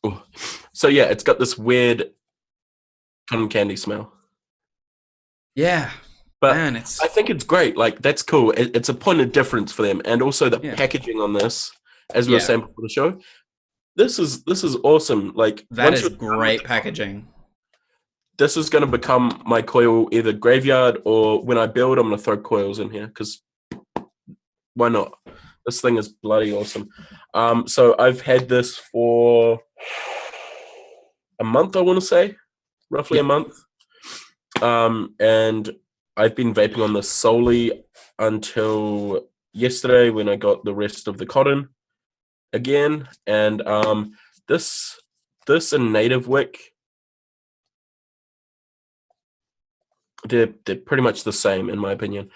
Ooh. So yeah, it's got this weird cotton candy smell. Yeah. But Man, I think it's great. Like that's cool. It's a point of difference for them, and also the packaging on this, as we were saying before the show. This is awesome. Like that is great packaging. This is going to become my coil either graveyard or when I build, I'm going to throw coils in here because why not? This thing is bloody awesome. So I've had this for a month, I want to say, roughly a month. And I've been vaping on this solely until yesterday when I got the rest of the cotton again. And this and Native Wick, they're pretty much the same in my opinion.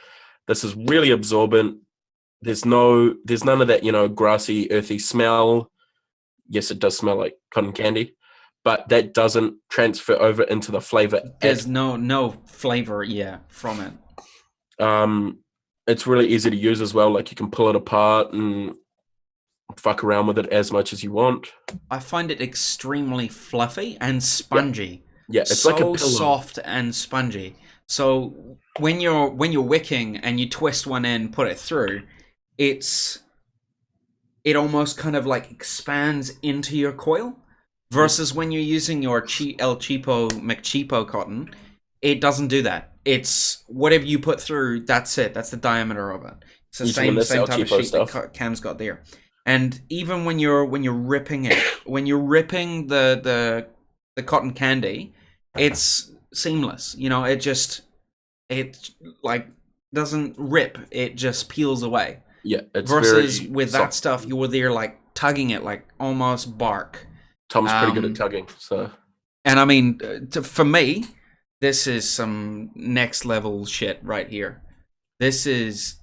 This is really absorbent. There's none of that, grassy, earthy smell. Yes, it does smell like cotton candy, but that doesn't transfer over into the flavor. There's no flavor, from it. It's really easy to use as well. Like you can pull it apart and fuck around with it as much as you want. I find it extremely fluffy and spongy. Yeah, it's so like a pillow. Soft and spongy. So when you're wicking and you twist one end, put it through, it almost kind of like expands into your coil. Versus when you're using your El Cheapo McCheapo cotton, it doesn't do that. It's whatever you put through, that's it. That's the diameter of it. It's the same type of sheet stuff that Cam's got there. And even when you're ripping it, when you're ripping the cotton candy, it's seamless. It like doesn't rip. It just peels away. Yeah, it's versus with soft. That stuff, you were there like tugging it like almost bark. Tom's pretty good at tugging, so. And I mean, for me, this is some next level shit right here. This is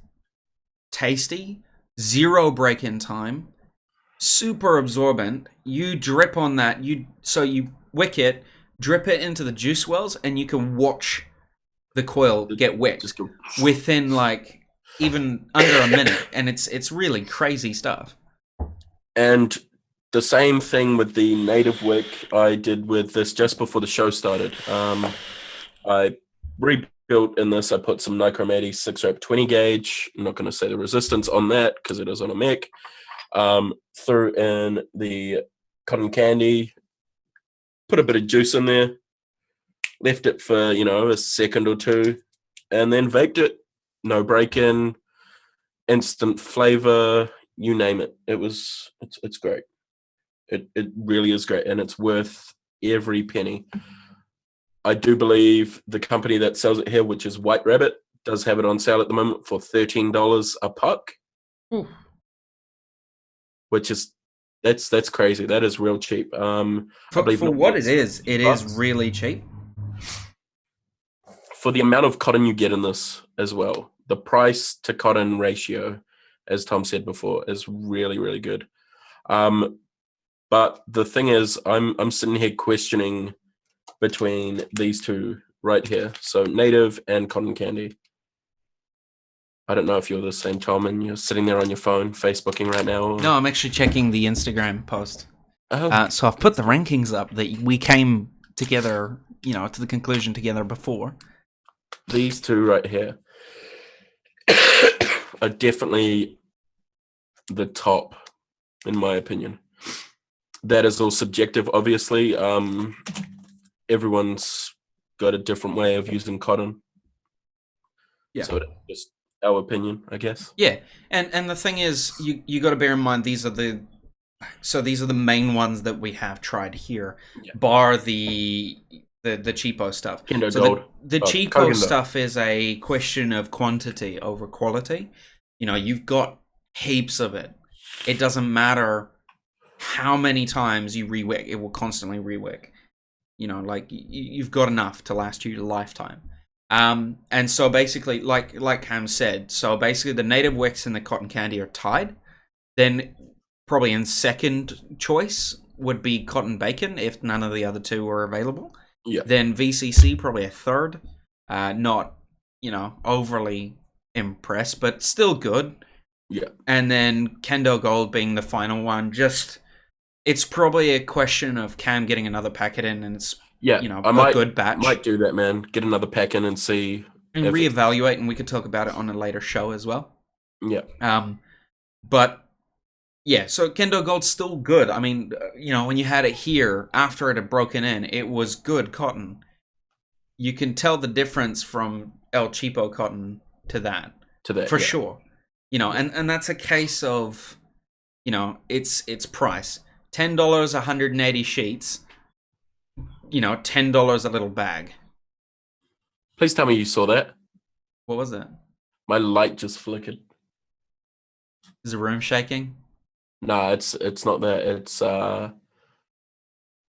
tasty, 0 break-in time, super absorbent. You drip on that, you wick it, drip it into the juice wells, and you can watch the coil get wicked within like even under a minute, and it's really crazy stuff. And the same thing with the Native Wick I did with this just before the show started. I rebuilt in this. I put some Nichromaty 6-rep 20 gauge. I'm not going to say the resistance on that because it is on a mech. Threw in the cotton candy, put a bit of juice in there, left it for, a second or two, and then vaped it. No break-in, instant flavor, you name it. It's great. It really is great, and it's worth every penny. I do believe the company that sells it here, which is White Rabbit, does have it on sale at the moment for $13 a puck, Ooh. which is that's crazy. That is real cheap. I believe For what it Norway's is $50 really cheap. for the amount of cotton you get in this as well. The price to cotton ratio, as Tom said before, is really, really good. But the thing is, I'm sitting here questioning between these two right here. So native and cotton candy. I don't know if you're the same Tom and you're sitting there on your phone, Facebooking right now. Or... No, I'm actually checking the Instagram post. Oh, So I've put the rankings up that we came together, to the conclusion together before. these two right here are definitely the top, in my opinion. That is all subjective, obviously. Everyone's got a different way of using cotton. Yeah. So it's just our opinion, I guess. Yeah, and the thing is, you got to bear in mind these are the main ones that we have tried here, bar the cheapo stuff. Kendo so Gold. the cheapo Kogan stuff is a question of quantity over quality. You've got heaps of it. It doesn't matter how many times you rewick, it will constantly rewick. Like you've got enough to last you a lifetime. And so basically, like Cam said, so basically the native wicks and the cotton candy are tied. Then probably in second choice would be cotton bacon if none of the other two are available. Yeah. Then VCC probably a third. Not overly impressed, but still good. Yeah. And then Kendo Gold being the final one. Just it's probably a question of Cam getting another packet in, and it's a good batch. Might do that, man. Get another pack in and see and reevaluate, and we could talk about it on a later show as well. Yeah. But yeah, so Kendo Gold's still good. I mean, when you had it here after it had broken in, it was good cotton. You can tell the difference from El Cheapo cotton to that for sure. And that's a case of its price. $10, 180 sheets. $10 a little bag. Please tell me you saw that. What was it? My light just flickered. Is the room shaking? Nah, it's not that. It's thunderstorm.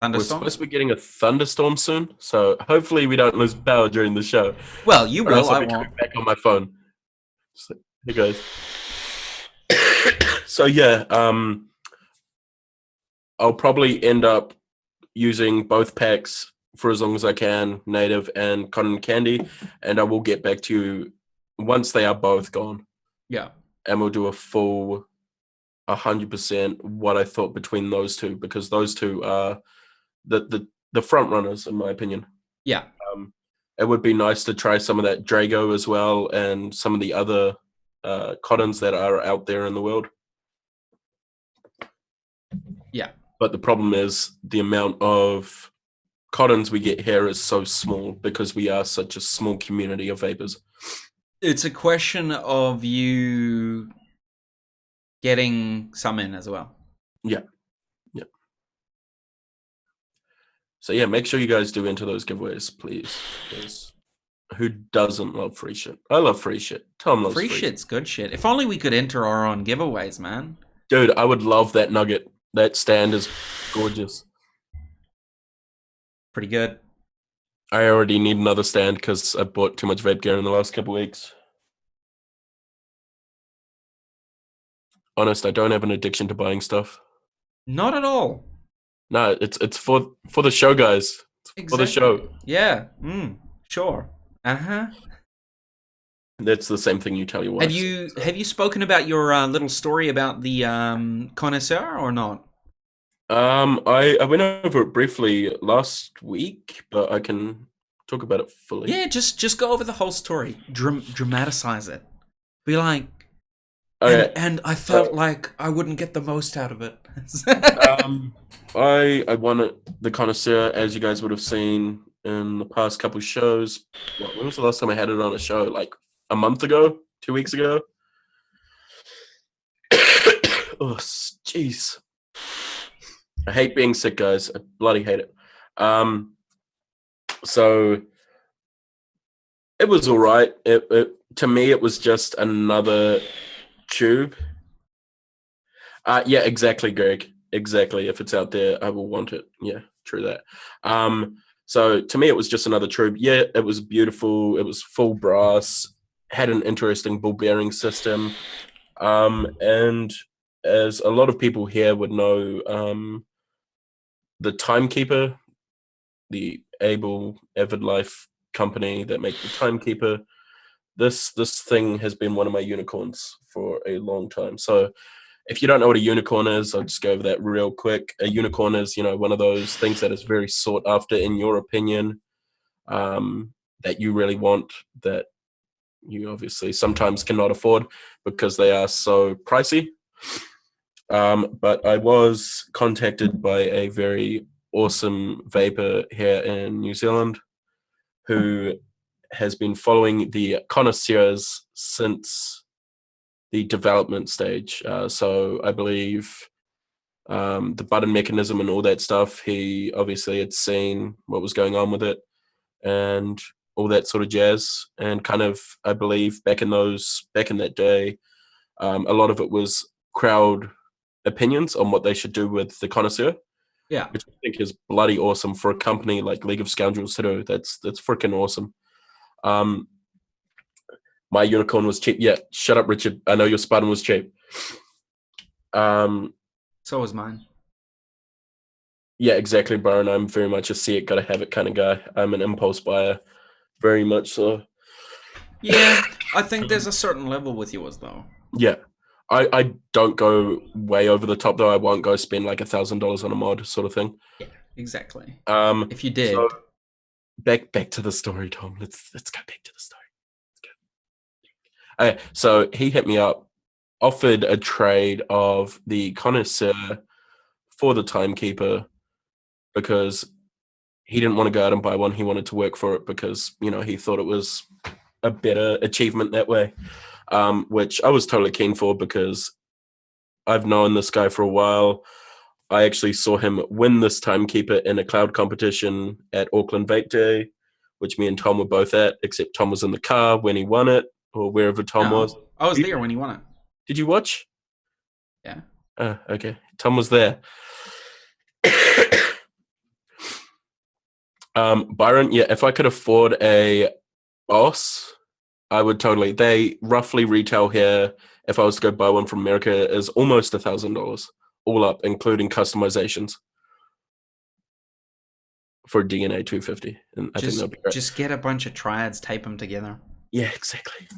We're supposed to be getting a thunderstorm soon, so hopefully we don't lose power during the show. Well, you will. I won't. Coming back on my phone. So, here goes. So yeah, I'll probably end up using both packs for as long as I can, native and cotton candy, and I will get back to you once they are both gone. Yeah. And we'll do a full 100% what I thought between those two, because those two are the front runners, in my opinion. Yeah. It would be nice to try some of that Drago as well, and some of the other cottons that are out there in the world. Yeah. But the problem is the amount of cottons we get here is so small because we are such a small community of vapors. It's a question of you getting some in as well. Yeah. Yeah. So yeah, make sure you guys do enter those giveaways, please. Because who doesn't love free shit? I love free shit. Tom loves free shit's good shit. If only we could enter our own giveaways, man. Dude, I would love that nugget. That stand is gorgeous. Pretty good. I already need another stand because I bought too much vape gear in the last couple of weeks. Honest, I don't have an addiction to buying stuff. Not at all. No, it's for the show, guys. It's for the show. Yeah. Sure. Uh-huh. That's the same thing you tell your wife. Have you spoken about your little story about the connoisseur or not? I went over it briefly last week, but I can talk about it fully. Yeah, just go over the whole story. Dramatize it. Be like, and I felt like I wouldn't get the most out of it. I won the connoisseur, as you guys would have seen in the past couple shows. When was the last time I had it on a show? Like a month ago? 2 weeks ago? Oh, jeez. I hate being sick, guys. I bloody hate it. So it was all right. To me, it was just another tube. Yeah, exactly, Greg. Exactly. If it's out there, I will want it. Yeah, true that. So to me, it was just another tube. Yeah, it was beautiful. It was full brass. Had an interesting ball bearing system. And as a lot of people here would know, the Timekeeper, the Able Avid Life company that make the Timekeeper, this thing has been one of my unicorns for a long time. So if you don't know what a unicorn is, I'll just go over that real quick. A unicorn is, one of those things that is very sought after in your opinion, that you really want, that you obviously sometimes cannot afford because they are so pricey. But I was contacted by a very awesome vapor here in New Zealand who has been following the connoisseurs since the development stage. So I believe the button mechanism and all that stuff, he obviously had seen what was going on with it and all that sort of jazz. And kind of, I believe back in that day, a lot of it was crowd opinions on what they should do with the connoisseur, Yeah. which I think is bloody awesome for a company like League of Scoundrels to do. That's freaking awesome. Um, my unicorn was cheap. Yeah, shut up, Richard. I know your Spartan was cheap. So was mine. Yeah, exactly, Byron. I'm very much a see it, gotta have it kind of guy. I'm an impulse buyer, very much so. Yeah, I think there's a certain level with yours though. Yeah. I don't go way over the top though. I won't go spend like $1,000 on a mod sort of thing. Yeah, exactly. Um, If you so did, back to the story, Tom. Let's go back to the story. So he hit me up, offered a trade of the connoisseur for the timekeeper because he didn't want to go out and buy one. He wanted to work for it because he thought it was a better achievement that way, which I was totally keen for because I've known this guy for a while. I actually saw him win this timekeeper in a cloud competition at Auckland Vape Day, which me and Tom were both at, except Tom was in the car when he won it, or wherever Tom was. no, I was there when he won it. Did you watch? Yeah. Okay. Tom was there. Byron, yeah, if I could afford a boss, I would totally. They roughly retail here, if I was to go buy one from America, is almost $1,000 all up, including customizations for DNA 250. And I think that'd be great. Just get a bunch of triads, tape them together. Yeah, exactly.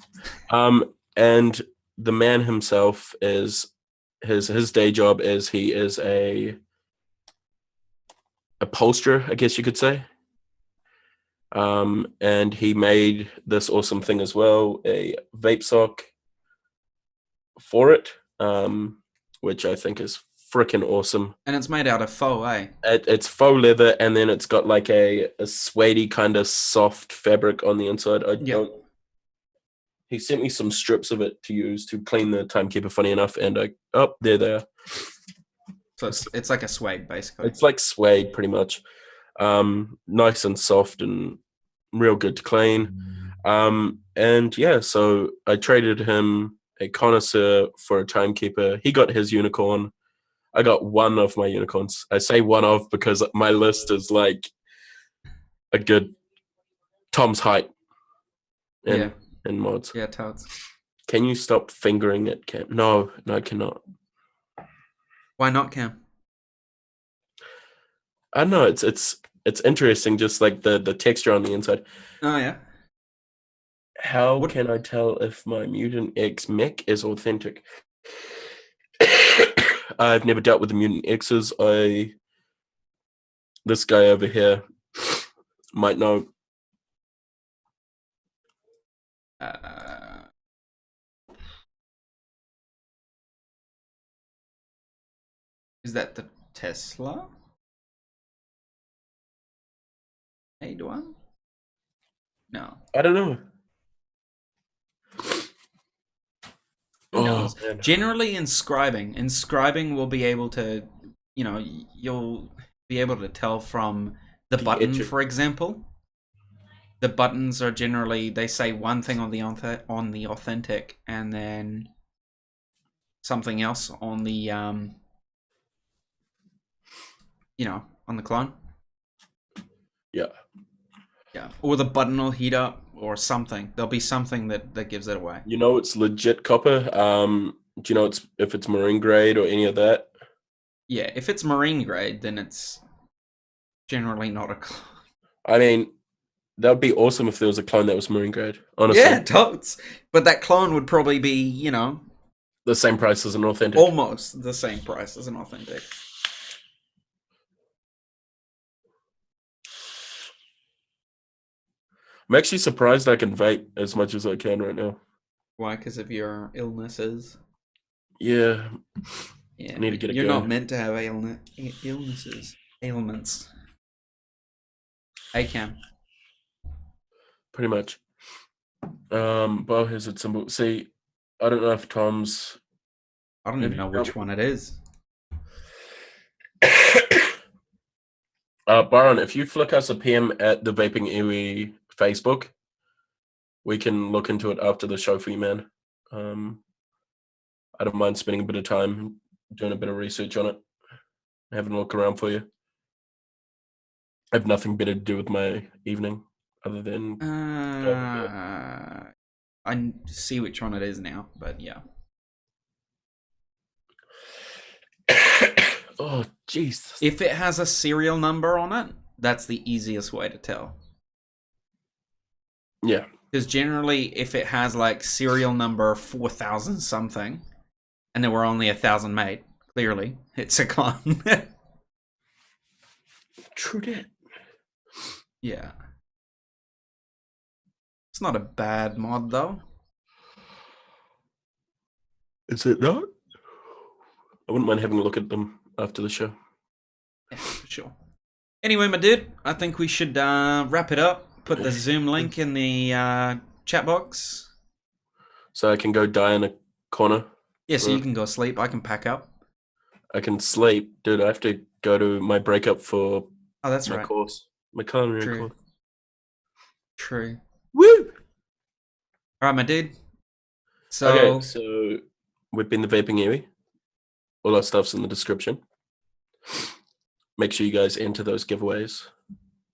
And the man himself is his day job is he is a upholsterer, I guess you could say. And he made this awesome thing as well, a vape sock for it, which I think is freaking awesome. And it's made out of faux, eh? It's faux leather, and then it's got like a suede kind of soft fabric on the inside. He sent me some strips of it to use to clean the timekeeper, funny enough, and there they are. So it's like a suede, basically. It's like suede, pretty much. Nice and soft and real good to clean. And yeah, so I traded him a connoisseur for a timekeeper. He got his unicorn. I got one of my unicorns. I say one of because my list is like a good Tom's height in mods. Yeah, toads. Can you stop fingering it, Cam? No, I cannot. Why not, Cam? I don't know. It's interesting, just like the texture on the inside. Oh yeah. How can I tell if my Mutant X mech is authentic? I've never dealt with the Mutant X's. This guy over here might know. Is that the Tesla? Hey, do I? No. I don't know. Who knows? Generally, inscribing will be able to, you'll be able to tell from the button, for example. the buttons are generally, they say one thing on the authentic, and then something else on the on the clone. Yeah. Yeah, or the button will heat up, or something. There'll be something that gives it away. You know it's legit copper. Do you know if it's marine grade or any of that? Yeah, if it's marine grade, then it's generally not a clone. I mean, that would be awesome if there was a clone that was marine grade. Honestly, Yeah, totes. But that clone would probably be, the same price as an authentic. almost the same price as an authentic. I'm actually surprised I can vape as much as I can right now. Why? Because of your illnesses. Yeah, Yeah, I need to get it you're going. not meant to have ailments. Hey, Cam. Pretty much. Biohazard symbol. See, I don't know if Tom's. I don't even know which one it is. Byron, if you flick us a PM at the Vaping Iwi Facebook, we can look into it after the show for you, man. I don't mind spending a bit of time doing a bit of research on it, having a look around for you. I have nothing better to do with my evening other than I see which one it is now, but yeah. Oh, Jesus. If it has a serial number on it, that's the easiest way to tell. Yeah. Because generally, if it has like serial number 4000 something, and there were only 1,000 made, clearly it's a clone. True that. Yeah. It's not a bad mod though. Is it not? I wouldn't mind having a look at them after the show. Yeah, for sure. Anyway, my dude, I think we should wrap it up. Put the Zoom link in the chat box. So I can go die in a corner. Yeah, so you can go sleep. I can pack up. I can sleep. Dude, I have to go to my breakup for that's my right. course. My culinary True. course. True. Woo! All right, my dude. Okay, so we've been the Vaping Iwi. All our stuff's in the description. Make sure you guys enter those giveaways,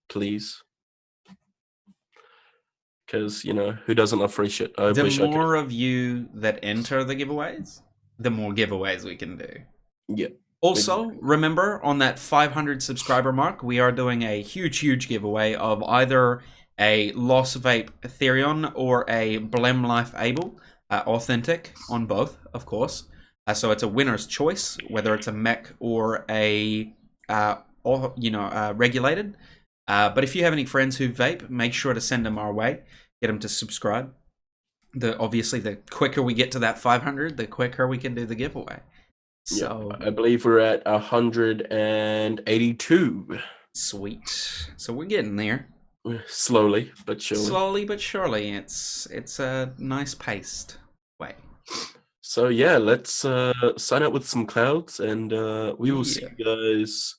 please. Because, who doesn't love free shit? The more of you that enter the giveaways, the more giveaways we can do. Yeah. Also, remember, on that 500 subscriber mark, we are doing a huge giveaway of either a Lost Vape Ethereum or a Blem Life Able, authentic on both, of course. So it's a winner's choice, whether it's a mech or a regulated. But if you have any friends who vape, make sure to send them our way. Get them to subscribe. Obviously, the quicker we get to that 500, the quicker we can do the giveaway. So yeah, I believe we're at 182. Sweet. So we're getting there. Slowly but surely. Slowly but surely. It's a nice paced way. So yeah, let's sign up with some clouds, and we will see you guys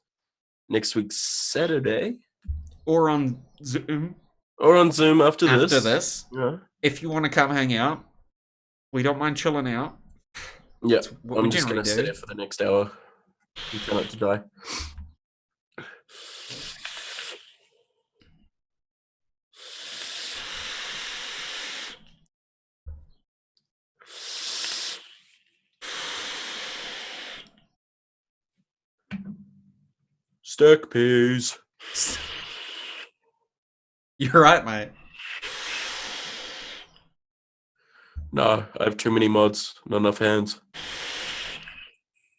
next week Saturday, or on Zoom, or on Zoom after this. After this, yeah. If you want to come hang out, we don't mind chilling out. Yeah, I'm just gonna sit here for the next hour and try not to die. Stack peas. You're right, mate. No, I have too many mods, not enough hands.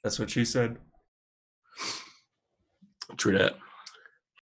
That's what you said. True that.